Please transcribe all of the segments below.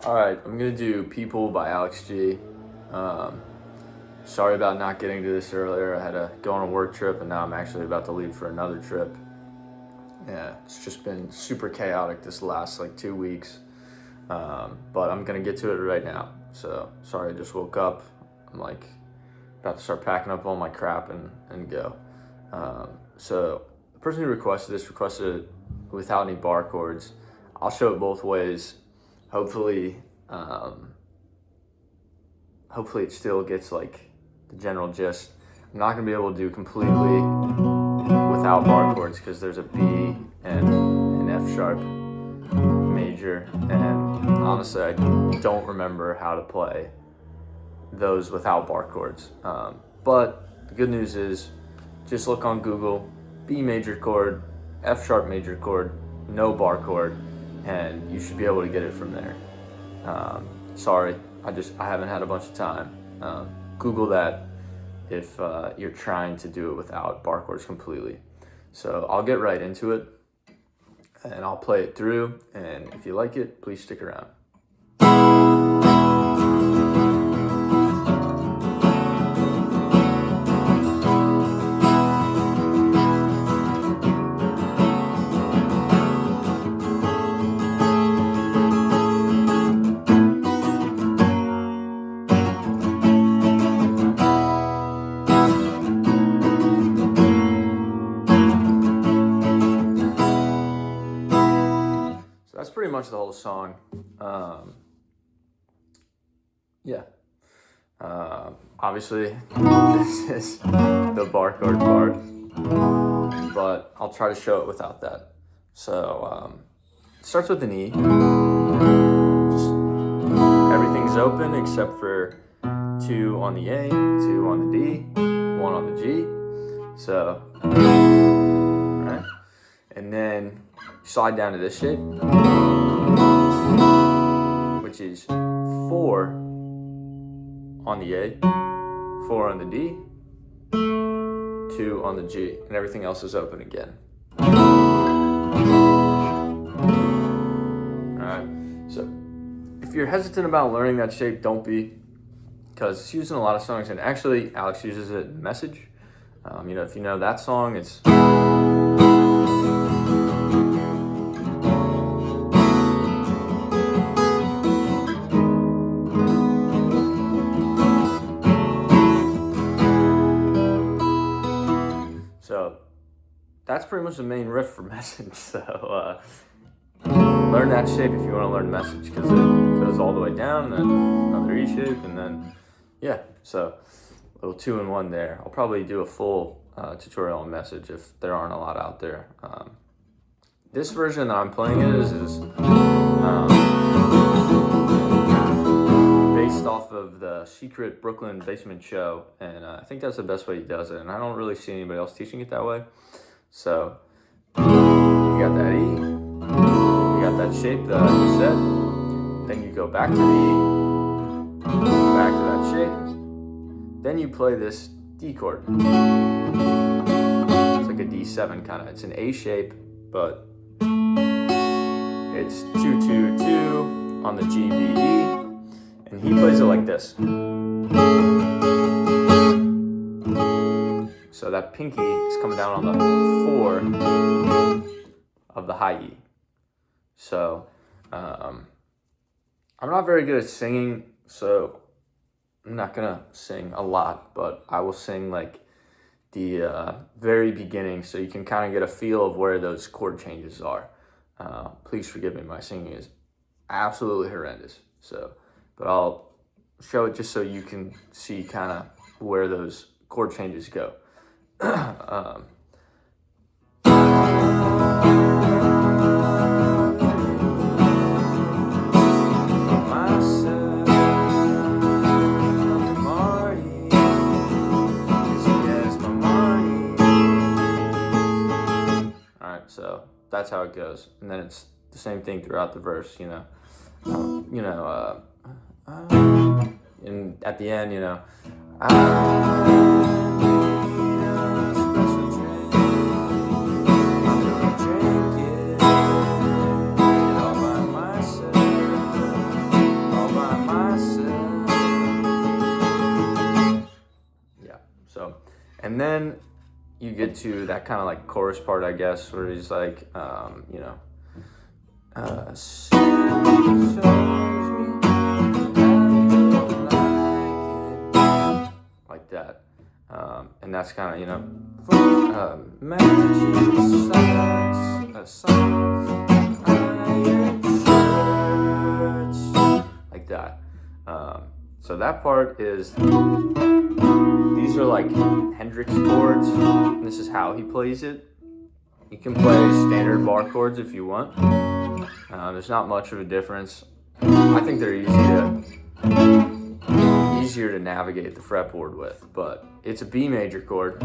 All right, I'm gonna do "People" by Alex G. Um, Sorry about not getting to this earlier. I had to go on a work trip, and now I'm actually about to leave for another trip. Yeah, it's just been super chaotic this last 2 weeks, but I'm gonna get to it right now. So sorry, I just woke up. I'm about to start packing up all my crap and go. So the person who requested this requested it without any bar chords. I'll show it both ways. Hopefully, hopefully it still gets the general gist. I'm not gonna be able to do completely without bar chords because there's a B and an F sharp major, and honestly, I don't remember how to play those without bar chords. But the good news is, just look on Google, B major chord, F sharp major chord, no bar chord, and you should be able to get it from there. Sorry, I haven't had a bunch of time. Google that if you're trying to do it without bar chords completely. So I'll get right into it, and I'll play it through, and if you like it, please stick around. That's pretty much the whole song. Obviously, this is the bar chord part, but I'll try to show it without that. So it starts with an E. Just everything's open except for 2 on the A, 2 on the D, 1 on the G. So, right, and then slide down to this shape, which is 4 on the A, 4 on the D, 2 on the G, and everything else is open again. Alright, so if you're hesitant about learning that shape, don't be, because it's used in a lot of songs, and actually Alex uses it in Message. If you know that song, it's so that's pretty much the main riff for Message. So learn that shape if you want to learn Message, because it goes all the way down, then another E shape, and then so a little 2-in-1 there. I'll probably do a full tutorial on Message if there aren't a lot out there. This version that I'm playing is based off of the Secret Brooklyn Basement Show, and I think that's the best way he does it, and I don't really see anybody else teaching it that way. So you got that E, you got that shape that I just said, then you go back to the E, back to that shape, then you play this D chord. It's like a D7 kind of. It's an A shape, but it's 2-2-2 on the G, B, E, and he plays it like this. So that pinky is coming down on the 4 of the high E. So I'm not very good at singing, so I'm not gonna sing a lot, but I will sing the very beginning, so you can kind of get a feel of where those chord changes are. Please forgive me, my singing is absolutely horrendous. But I'll show it just so you can see kind of where those chord changes go. So that's how it goes, and then it's the same thing throughout the verse, and at the end, And then you get to that kind of like chorus part, I guess, where he's like, like that. And that's kind of, like that. So that part is, these are like Hendrix chords, and this is how he plays it. You can play standard bar chords if you want. There's not much of a difference. I think they're easier to navigate the fretboard with, but it's a B major chord.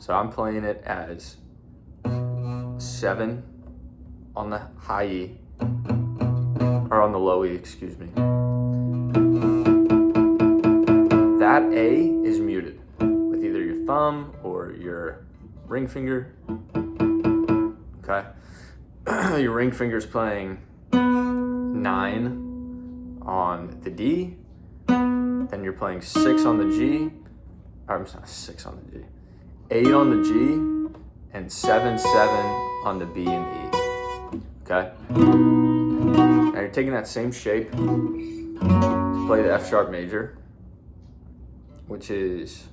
So I'm playing it as 7 on the high E, or on the low E, excuse me. That A is muted with either your thumb or your ring finger. Okay. Your ring finger's playing 9 on the D, then you're playing 6 on the G, I'm sorry, 6 on the G, 8 on the G, and 7, 7 on the B and E. Okay? Now you're taking that same shape to play the F sharp major, which is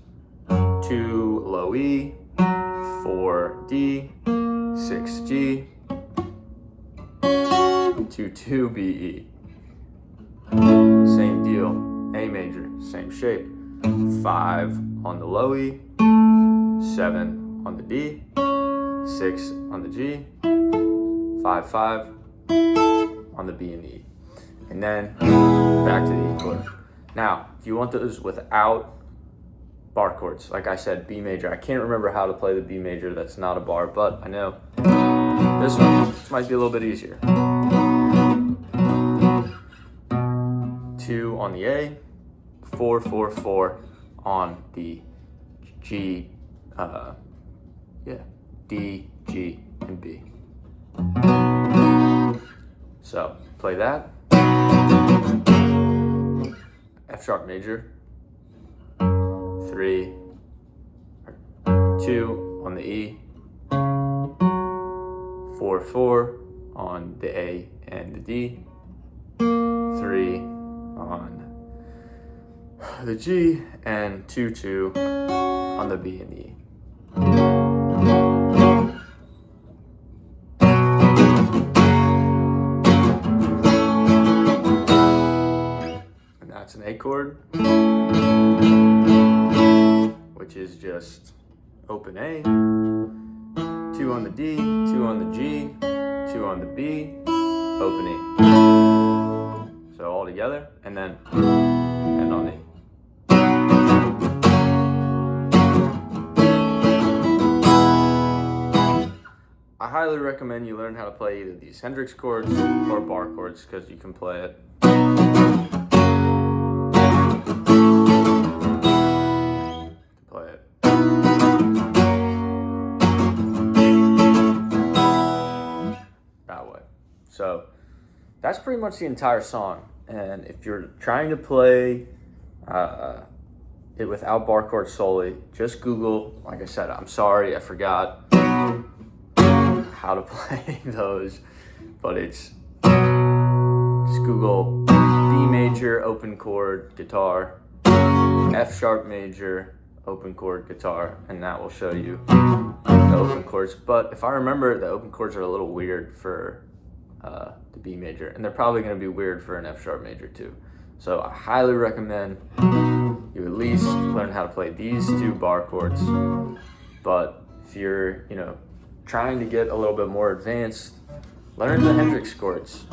2 low E, 4 D, 6 G, 2 2 B E. Same deal, A major, same shape. 5 on the low E, 7 on the D, 6 on the G, 5 5 on the B and E. And then back to the E chord. Now, if you want those without bar chords, like I said, B major. I can't remember how to play the B major that's not a bar, but I know this one might be a little bit easier. 2 on the A, 4 4 4 on the G, D, G, and B. So play that. F sharp major, 3, 2 on the E, 4 4 on the A and the D, 3 on the G, and 2 2 on the B and E. And that's an A chord, which is just open A, 2 on the D, 2 on the G, 2 on the B, open E. So all together, and then end on E. I highly recommend you learn how to play either these Hendrix chords or bar chords, because you can play it that way. So that's pretty much the entire song. And if you're trying to play it without bar chords solely, just Google, like I said, I'm sorry, I forgot how to play those, but it's just Google B major open chord guitar, F sharp major open chord guitar, and that will show you the open chords. But if I remember, the open chords are a little weird for the B major, and they're probably going to be weird for an F sharp major too. So I highly recommend you at least learn how to play these 2 bar chords. But if you're, trying to get a little bit more advanced, learn the Hendrix chords.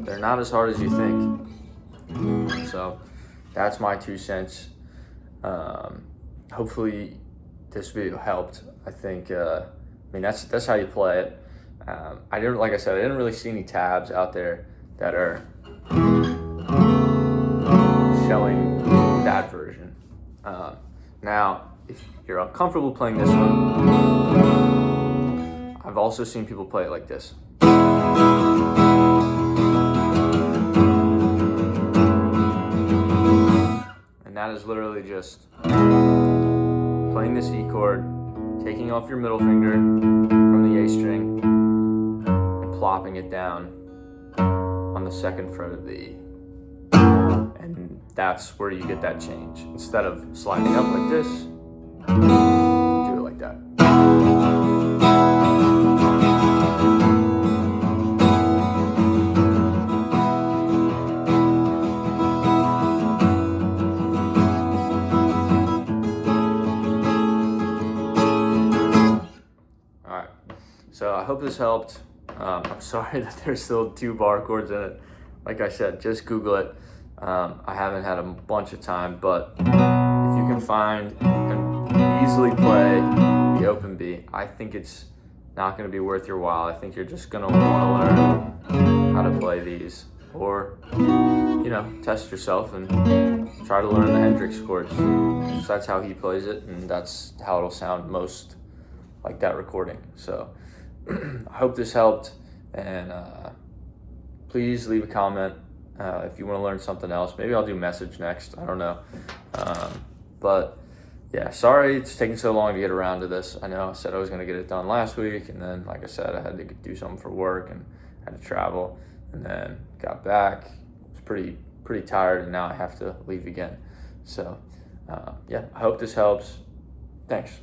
They're not as hard as you think. So that's my 2 cents. Hopefully this video helped. I think, that's how you play it. I didn't really see any tabs out there that are showing that version. Now, if you're uncomfortable playing this one, I've also seen people play it like this. And that is literally just playing this E chord, taking off your middle finger from the A string, and plopping it down on the second fret of the E. And that's where you get that change. Instead of sliding up like this, do it like that. Alright, so I hope this helped. I'm sorry that there's still 2 bar chords in it. Like I said, just Google it. I haven't had a bunch of time, but if you can find and easily play the open B, I think it's not going to be worth your while. I think you're just going to want to learn how to play these, or test yourself and try to learn the Hendrix chords. So that's how he plays it, and that's how it'll sound most like that recording. So I hope this helped, and please leave a comment if you want to learn something else. Maybe I'll do message next. I don't know. But yeah, sorry it's taking so long to get around to this. I know I said I was going to get it done last week, and then, like I said, I had to do something for work and had to travel, and then got back. Was pretty tired, and now I have to leave again. So yeah, I hope this helps. Thanks.